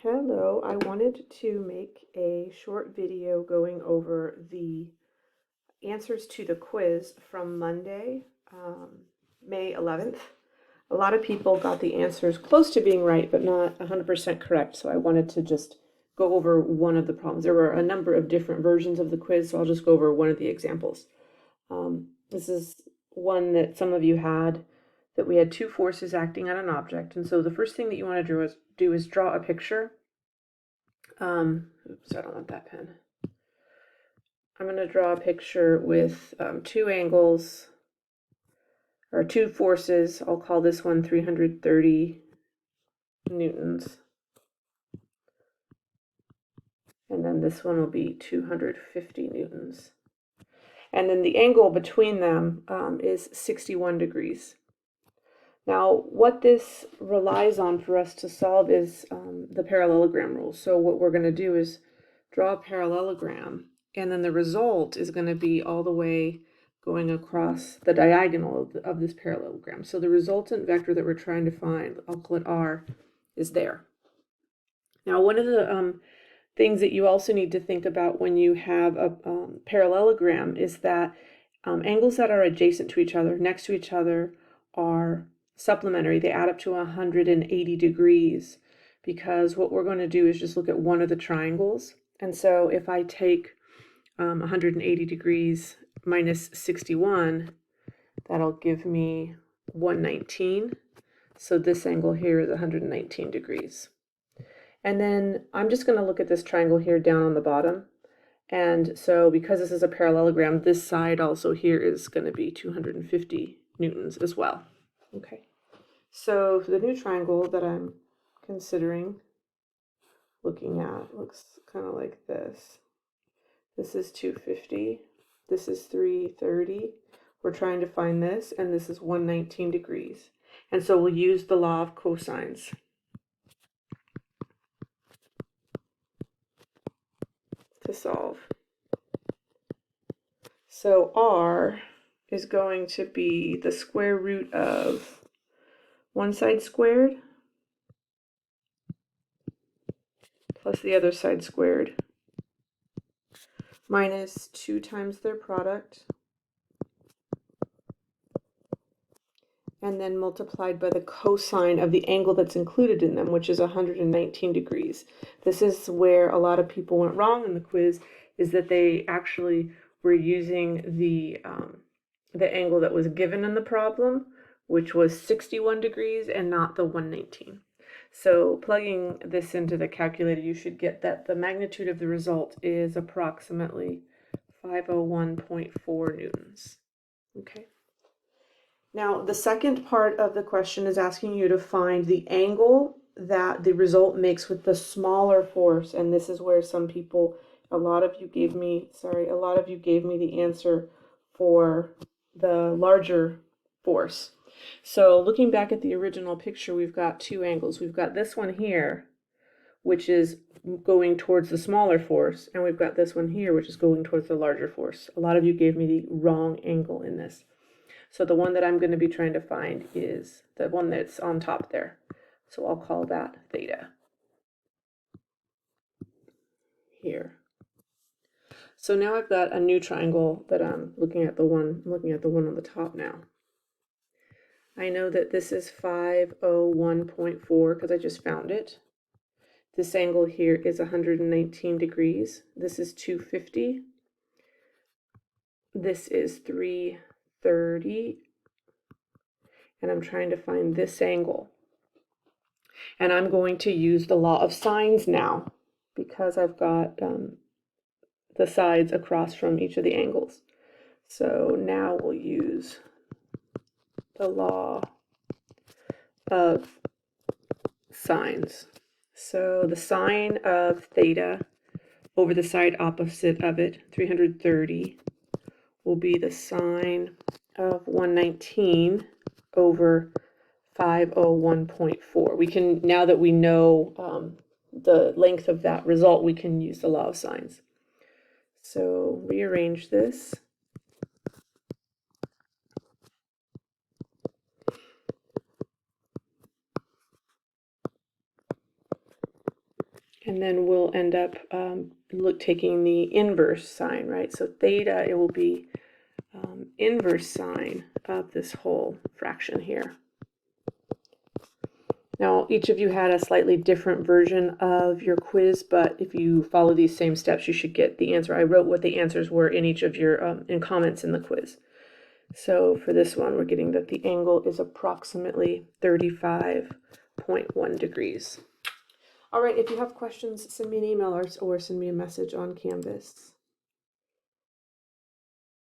Hello, I wanted to make a short video going over the answers to the quiz from Monday, May 11th. A lot of people got the answers close to being right, but not 100% correct, so I wanted to just go over one of the problems. There were a number of different versions of the quiz, so I'll just go over one of the examples. This is one that some of you had, that we had two forces acting on an object, and so the first thing that you want to do is draw a picture. Oops, I don't want that pen. I'm going to draw a picture with two angles, or two forces. I'll call this one 330 newtons. And then this one will be 250 newtons. And then the angle between them is 61 degrees. Now, what this relies on for us to solve is the parallelogram rule. So what we're going to do is draw a parallelogram, and then the result is going to be all the way going across the diagonal of this parallelogram. So the resultant vector that we're trying to find, I'll call it R, is there. Now, one of the things that you also need to think about when you have a parallelogram is that angles that are adjacent to each other, next to each other, are supplementary. They add up to 180 degrees, because what we're going to do is just look at one of the triangles. And so if I take 180 degrees minus 61, that'll give me 119. So this angle here is 119 degrees. And then I'm just going to look at this triangle here down on the bottom. And so because this is a parallelogram, this side also here is going to be 250 newtons as well. Okay. So for the new triangle that I'm considering looking at, looks kind of like this. This is 250. This is 330. We're trying to find this, and this is 119 degrees. And so we'll use the law of cosines to solve. So R is going to be the square root of one side squared plus the other side squared minus 2 times their product, and then multiplied by the cosine of the angle that's included in them, which is 119 degrees. This is where a lot of people went wrong in the quiz, is that they actually were using the angle that was given in the problem, which was 61 degrees, and not the 119. So plugging this into the calculator, you should get that the magnitude of the result is approximately 501.4 newtons. Okay. Now, the second part of the question is asking you to find the angle that the result makes with the smaller force. And this is where some people, a lot of you gave me the answer for the larger force. So looking back at the original picture, we've got two angles. We've got this one here, which is going towards the smaller force, and we've got this one here, which is going towards the larger force. A lot of you gave me the wrong angle in this. So the one that I'm going to be trying to find is the one that's on top there. So I'll call that theta here. So now I've got a new triangle that I'm looking at the one on the top now. I know that this is 501.4 because I just found it. This angle here is 119 degrees. This is 250. This is 330. And I'm trying to find this angle. And I'm going to use the law of sines now, because I've got the sides across from each of the angles. So now we'll use the law of sines. So the sine of theta over the side opposite of it, 330, will be the sine of 119 over 501.4. We can, now that we know the length of that result, we can use the law of sines. So rearrange this. And then we'll end up taking the inverse sign, right? So theta, it will be inverse sine of this whole fraction here. Now, each of you had a slightly different version of your quiz, but if you follow these same steps, you should get the answer. I wrote what the answers were in each of your in comments in the quiz. So for this one, we're getting that the angle is approximately 35.1 degrees. All right, if you have questions, send me an email or send me a message on Canvas.